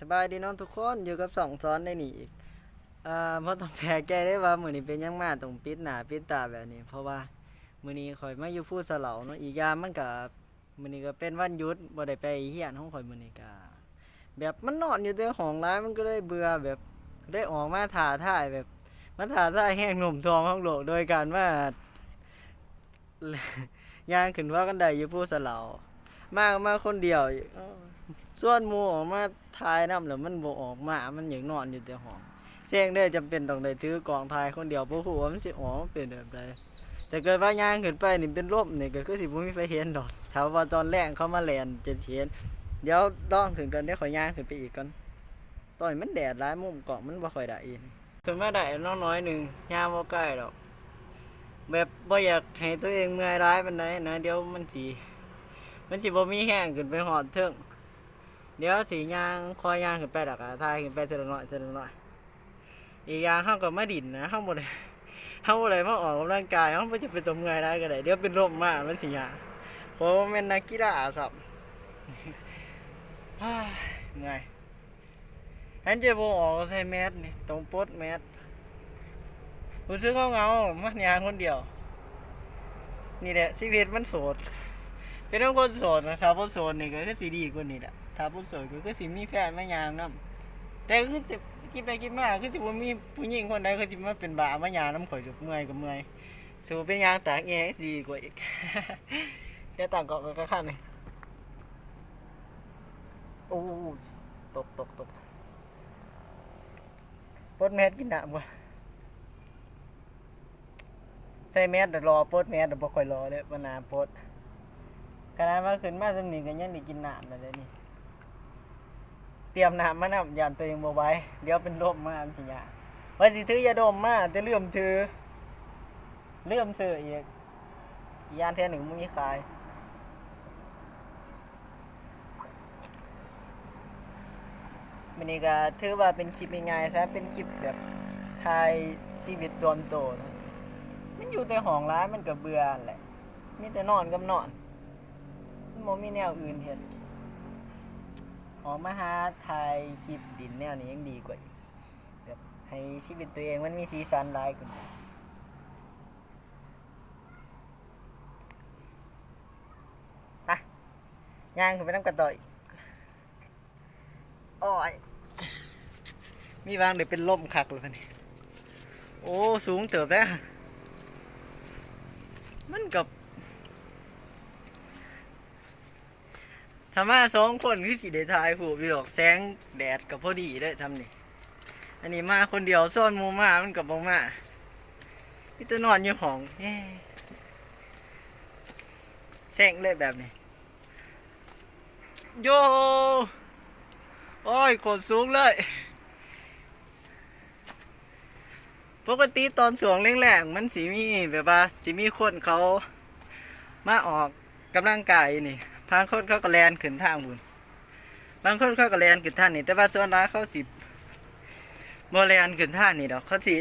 สบายดีน้องทุกคนอยู่กับสองซ้อนได้นี่อีกเพราะต้องแพ้แก้ได้ว่ามื้อนี้เป็นยังมาต้องปิดหน้าปิดตาแบบนี้เพราะว่ามื้อนี้ข่อยมาอยู่พูดสะเหลาเนาะอีกอย่างมันก็มื้อนี้ก็เป็นวันหยุดบ่ได้ไปเฮียนของข่อยมื้อนี้ก็แบบมันนอนอยู่แต่ห้องร้ายมันก็เลยเบื่อแบบได้ออกมาท้าทายแบบมาท้าทายแห่งหนุ่มทองของโลกโดยการว่าย่างขึ้นว่ากันได้อยู่พูดสะเหลามาคนเดียวอีกส่วนหมู่ออกมาทายน้ำแล้วมันบ่ออกมามันอยากนอนอยู่แต่ห้องเสียงได้จำเป็นต้องได้ถือกองทายคนเดียวบ่ฮู้ว่ามันสิออกมาเป็นแบบใดแต่เกิดว่าย่างขึ้นไปนี่เป็นลมนี่ก็คือสิบ่มีไฟเห็นดอกถ้าว่าตอนแรกเขามาแล่นจะเห็นเดี๋ยวลองขึ้นก่อนเดี๋ยวขอย่างขึ้นไปอีกก่อนตอนนี้มันแดดร้ายมุมกล้องมันบ่ค่อยได้อีกขึ้นมาได้น้อยๆนึงย่างบ่ใกล้ดอกแบบบ่อยากให้ตัวเองเมื่อยร้ายปานใดนะเดี๋ยวมันสิบ่มีแห้งขึ้นไปหอดเทิงเดี๋ยวสีย่างคอยย่างขึ้นไปดักทายขึ้นไปเท่าน้อยเท่าน้อยอีกอย่างเขาก็มาดินนะเขาบ่ได้มาออกกำลังกายเขาไม่จะเป็นตัวเมื่อยได้ก็ได้เดี๋ยวเป็นลมมากมันสิยากเพราะว่าเป็นนักกีฬาสับเหนื่อยฉันจะบ่ออกใส่แมสนี่ตรงปดแมสรู้สึกเงามันยางคนเดียวนี่แหละชีวิตมันโสดเป็นต้องคนโสดนะสาวคนโสดนี่ก็คือสีดีกว่านี่แหละถ้าคนโสดก็คือสิมีแฟนไม่ยามน้ำแต่คือคิดไปคิดมาคือสิว่ามีผู้หญิงคนใดคือสิมาเป็นบ้ามายามน้ำข่อยจุกเมื่อยกับเมื่อยสูเป็นยางตากแง่ดีกว่าอีกแค่ต่างเกาะก็ข้ามเลยโอ้ตกปดแมสกินหนามวะใส่แมสแต่รอปดแมสแต่บ่ค่อยรอเลยมันนานปดขนาดมาขึ้นมาสำนีกันยังได้กินน้ำเลยนี่เตรียมน้ำมาน้ำยานตัวเองบ่ไว้เดี๋ยวเป็นลมมาจริงอ่ะว่าสิถือยาดมมาแต่เลื่อมซื้ออีกยานแท้หนึ่งมึงมีขายมันนี่ก็ถือว่าเป็นคลิปง่ายๆซะเป็นคลิปแบบถ่ายชีวิตส่วนตัวนะมันอยู่แต่ห้องร้านมันก็เบื่อแหละมีแต่นอนกับนอนมันมีแนวอื่นเห็นออกมาหาถ่ายคลิปดินแนวนี้ยังดีกว่าแบบให้ชีวิตตัวเองมันมีสีสันหลายกว่าไปย่างขึ้นไปน้ำกระต่อยอ้อยมีบางเดี๋ยวเป็นลมคักเลยพันนี่โอ้สูงเติบแล้วมันกับธรรมะสองคนคือสีเดทายผูกดอกแสงแดดกับพอดีได้ทำนี่อันนี้มาคนเดียวซ่อนมูมามันกับบ่มาพี่จะนอนอยู่ห้องแสงเลยแบบนี้โยโอ้ยโคตรสูงเลยปกติตอนสวงแรงๆมันสีมีแบบว่าสีมีคนเขามาออกกำลังกายนี่บางคนเขาก็แลนขึ้นทางบุญบางคนเขาก็แลนขึ้นทางนี่แต่ว่าส่วนร้ายเขาสิโมแลนขึ้นทางนี่ดอกเขาสิ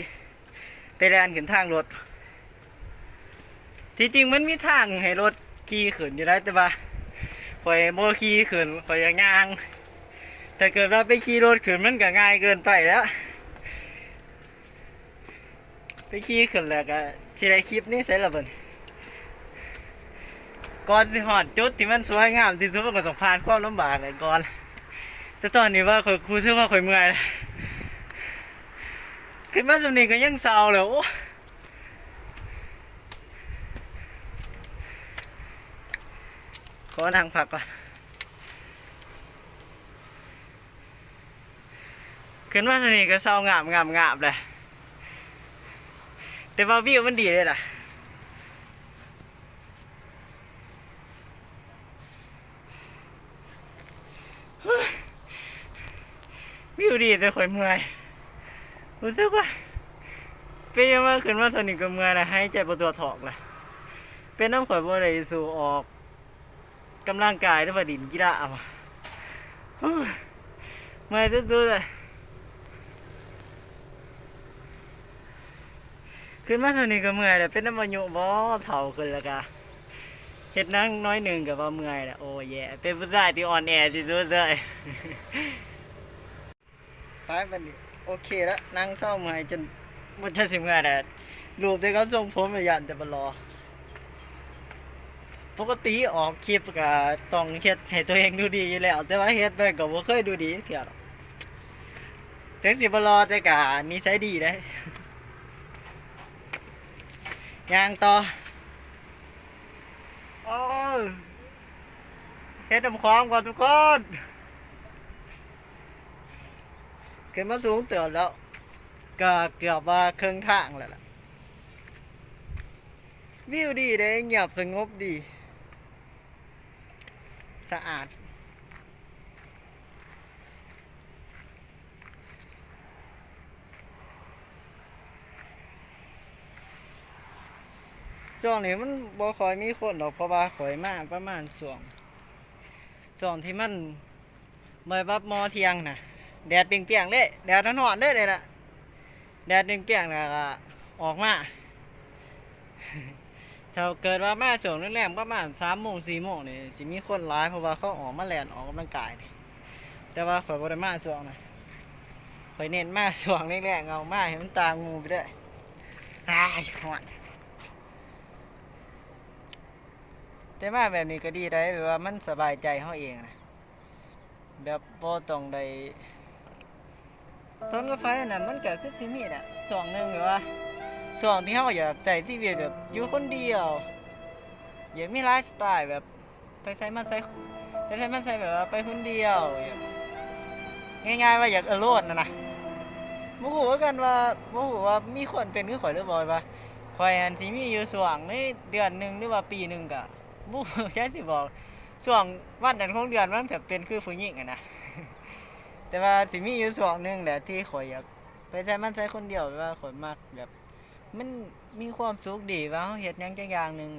ไปแลนขึ้นทางรถที่จริงมันมีทางให้รถขี่ขึ้นอยู่ได้แต่ว่าข่อยโมขี่ขึ้นข่อยย่างแต่เกิดว่าไปขี่รถขึ้นมันก็ง่ายเกินไปแล้วไปขี่ขึ้นแล้วก็สิได้คลิปนี้ใส่ละเบิ่นก่อนที่หอดจุดที่มันสวยงามที่สุดมันก็ต้องผ่านความลำบากเลยก่อนแต่ตอนนี้ว่าครูซื้อว่าข่อยเมื่อยแล้วขึ้นมาสุดนี้ก็ยังเศร้าเลยโอ้ขอนั่งพักก่อนขึ้นมาสุดนี้ก็เศร้างามเลยแต่ว่าวิวมันดีเลยล่ะวิวดีแต่ข่อยเมื่อยรู้สึกว่าเป็นยังไงขึ้นมาสนิทกับเมื่อยนะให้ใจประตัวถอกเลยเป็นน้ำข่อยบ่ได้สู่ออกกำลังกายด้วยว่าดินกีฬาอ่ะเมื่อยสุดๆเลยขึ้นมาสนิทกับเมื่อยเลยเป็นน้ำมันยุบ่เผาขึ้นแล้วกะเห็ดนั่งน้อยหนึ่งกับว่าเมื่อยแหละโอ้ยเป็นผู้ชายที่อ่อนแอที่สุดเลย ไปบัดนี้โอเคแล้วนั่งเศร้าเมื่อยจนบ่ทันสิเมื่อยแหละรูปที่เขาส่งผมน่ะย้านแต่บ่รอปกติออกคลิปก็ต้องเฮ็ดให้ตัวเองดูดีอยู่แล้วแต่ว่าเฮ็ดไปก็บ่เคยดูดีเที่ยหรอกถึงสิบ่รอแต่ก็นิสัยดีเด้ย่างต่อโอ้ยเฮ็ดน้ำความก่อนทุกคนขึ้นมาสูงเติบแล้วก็เกือบว่าครึ่งทางแล้วล่ะวิวดีเด้เงียบสงบดีสะอาดช่วงนี้มันบ่ค่อยมีคนดอกเพราะว่าข่อยมาประมาณช่วงที่มันเมื่อบับมอเที่ยงน่ะแดดเปรี้ยงๆเด้แดดร้อนๆเด้เลยล่ะแดดเปรี้ยงๆแล้วก็ออกมาถ้าเกิดว่ามาช่วงแรกๆประมาณ3 โมง 4 โมงนี่สิมีคนหลายเพราะว่าเขาออกมาแล่นออกกำลังกายนี่แต่ว่าข่อยบ่ได้มาช่วงนั้นข่อยเน้นมาช่วงแรกๆเอามาให้มันตามงูไปด้วยอ้ายฮ้อนแต่มาแบบนี้ก็ดีได้แบบว่ามันสบายใจเฮาเองนะแบบบ่ต้องได้ต้นรถไฟน่ะมันก็คือสิมีน่ะช่วงหนึงแบบว่าช่วงที่เฮาอยากใช้ชีวิตแบบอยู่คนเดียวอยากมีไลฟ์สไตล์แบบไปไสมาไสแบบว่าไปคนเดียวง่ายๆว่าอยากโลดน่ะนะบ่ฮู้คือกันว่าบ่ฮู้ว่ามีคนเป็นคือข่อยหรือบ่ว่าข่อยอันสิมีอยู่ช่วงในเดือนหนึงหรือว่าปีหนึงก็บ่ฮู้จักสิบอกช่วงวันนั้นของเดือนมันแบบเป็นคือผู้หญิงอะนะแต่ว่าสิมีอยู่ช่วงหนึงแหละที่ข่อยอยากไปไสมาไสคนเดียวแบบว่าข่อยมักแบบมันมีความสุขดีว่าเฮาเฮ็ดหยังจักอย่างหนึง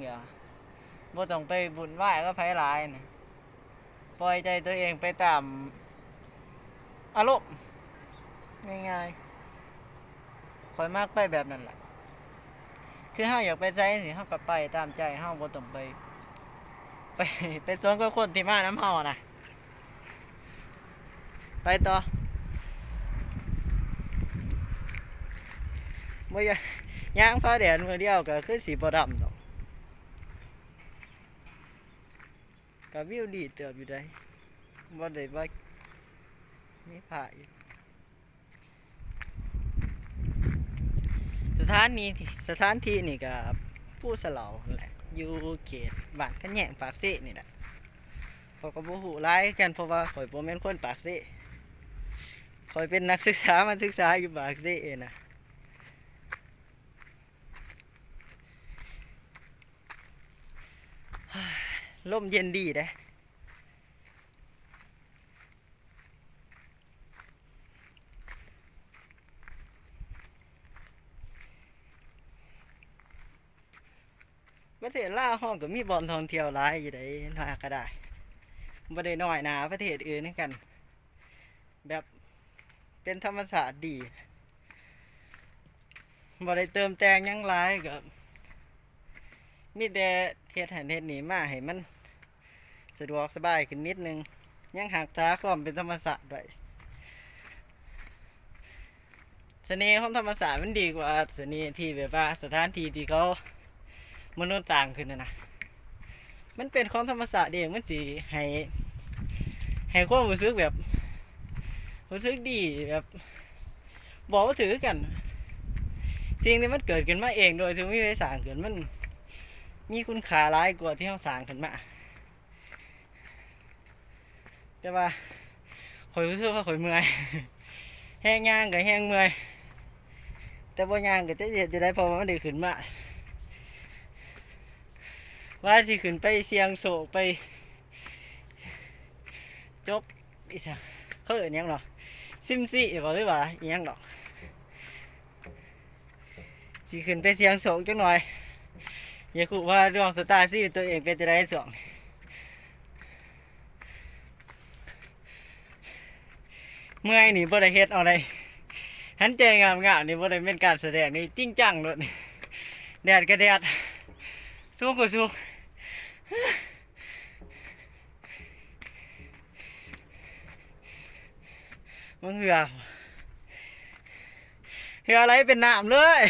บ่ต้องไปวุ่นวายกับไผหลายน่ะปล่อยใจตัวเองไปตามอารมณ์ง่ายๆข่อยมักไปแบบนั้นล่ะคือเฮาอยากไปไสนี่เฮาก็ไปตามใจเฮาบ่ต้องไปไปสนกับคนที่มานำเฮาน่ะไปต่อบ่อยากย่างฟ้าแดดมื้อเดียวก็คือสิบ่ดำดอกก็วิวดีเติบอยู่ได้บ่ได้ว่ามีผาอีกสถานที่นี่ก็ผู้สะเหลานั่นแหละอยู่เขตบ้านคะแยงปากเซ่นี่แหละเขาก็บ่ฮู้หลายกันเพราะว่าข่อยบ่แม่นคนปากเซ่ข่อยเป็นนักศึกษามาศึกษาอยู่ปากเซ่น่ะลมเย็นดีเด้ประเทศลาวเฮาก็มีบ่อนท่องเที่ยวหลายอยู่ได้ว่าก็ได้บ่ได้น้อยหน้าประเทศอื่นคือกันแบบเป็นธรรมชาติดีบ่ได้เติมแต่งหยังหลายก็มีแต่เฮ็ดหันเฮ็ดนี่มาให้มันสะดวกสบายขึ้นนิดนึงยังรักษาความเป็นธรรมชาติไว้เสน่ห์ของธรรมชาติมันดีกว่าเสน่ห์ที่แบบว่าสถานที่ที่เขามนุษย์ต่างขึ้นนะมันเป็นของธรรมชาติเองมันสิให้ความรู้สึกแบบรู้สึกดีแบบบอกว่าถือกันสิ่งที่มันเกิดขึ้นมาเองโดยที่ไม่ได้สร้างขึ้นมันมีคุณค่าหลายกว่าที่เราสร้างขึ้นมาแต่ว่าข่อยรู้สึกว่าข่อยเมื่อยแห้งย่างกับแห้งเมื่อยแต่บ่ย่างก็จะได้เพราะว่ามันได้ขึ้นมาว่าสิขึ้นไปเสียงโศกไปจบอีสังเขาเอิ้นหยังหรอซิมซี่บ่หรือว่าอีหยังดอกสิขึ้นไปเสียงโศกจังหน่อยอย่าขู่ว่าดวงสตาร์ซี่ตัวเองเป็นจะได้สองเมื่อยนี่บ่ได้เฮ็ดเอาได้หันใจงามๆนี่บ่ได้เป็นการแสดงนี่จริงจังโลดนี่แดดก็แดดสูงก็สูงมันเหือ เหืออะไรเป็นน้ำเลย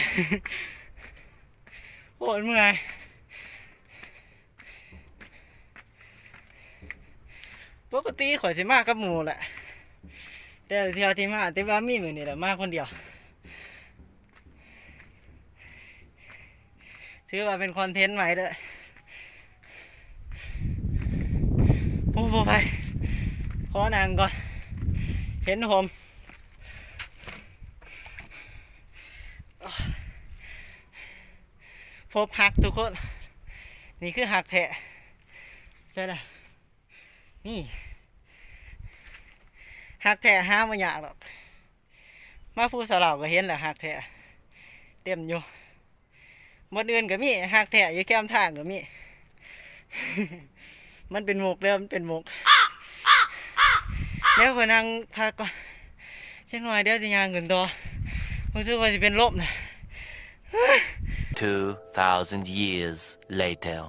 โอ้ยเมื่อยปกติข่อยสิมากับหมู่แหละแต่เที่ยวที่มาแต่ว่ามีมื้อนี้แหละมาคนเดียวถือว่าเป็นคอนเทนต์ใหม่เด้อโอ้โหไปขอนางก่อนเห็นผมพบหักทุกคนนี่คือหักแทะใช่ละนี่หักแทะห้ามมันยากหรอกมาผู้สลาวก็เห็นแหละหักแทะเต็มอยู่หมดอื่นก็มีหักแทะอยู่แก้มทางก็มี มันเป็นหมกเริ่มเป็นหมกแล้วพอนั่งพักก่อนเช่นหน่อยเดี๋ยวจะยางเงินต่อรู้สึกว่าจะเป็นลมนะ 2,000 years later.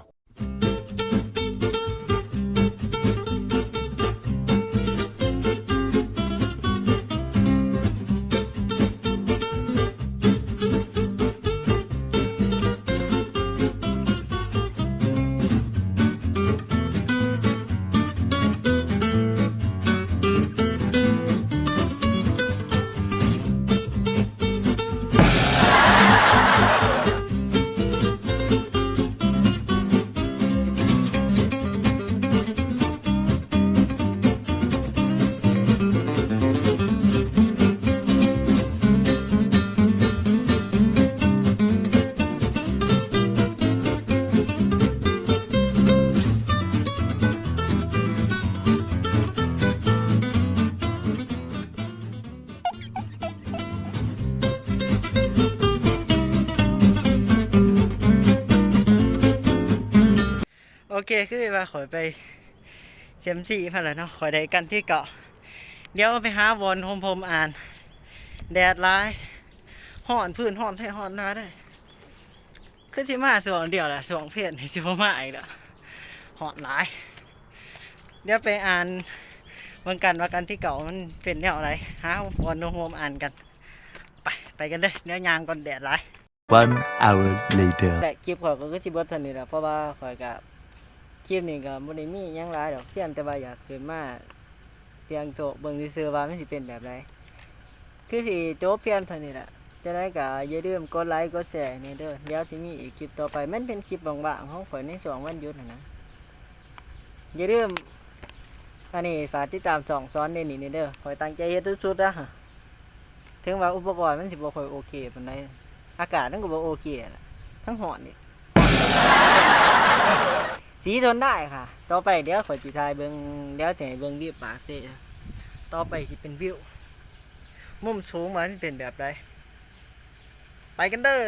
โอเคคือว่าขอยไปเซยมซีพันแล้วเนาะขอยได้กันที่เกาะเดี๋ยวไปหาวอนโฮมพมอ่านแดดร้ายห่อนพื้นห่อนให้ห่อนนาได้คือสิมาส่วนเดียวแหละส่วนเพศสิบ่มาอีกแล้วห่อนหลายเดี๋ยวไปอ่านเมืองกันว่ากันที่เก่ามันเป็นแนวอะไรหาวอนโฮมอ่านกันไปกันเด้อเดี๋ยวยางก่อนแดดร้าย 1 hour later. แต่คลิปข่อยก็สิบ่ทันนี่แหละเพราะว่าข่อยก็คลิปนี้ก็บ่ได้มีหยังหลายดอกเพียงแต่ว่าอยากขึ้นมาเสียงโจเบิ่งซื่อๆว่ามันสิเป็นแบบใดคือสิจบเพียงเท่านี้แหละจะได้ก็อย่าลืมกดไลค์กดแชร์นี่เด้อเดี๋ยวสิมีอีกคลิปต่อไปมันเป็นคลิปว่างๆของข่อยในช่วงวันหยุดนะอย่าลืมอันนี้ฝากติดตามช่องสอนนี่เด้อข่อยตั้งใจเฮ็ดสุดๆนะถึงว่าอุปกรณ์มันสิบ่ค่อยโอเคปานใดอากาศมันก็บ่โอเคล่ะทั้งร้อนนี่ สีทนได้ค่ะต่อไปเดี๋ยวข่อยสิถ่ายเบิ่งเดี๋ยวสิให้เบิ่งวิวปากเซ่ต่อไปสิเป็นวิวมุมสูงว่ามันเป็นแบบใดไปกันเด้อ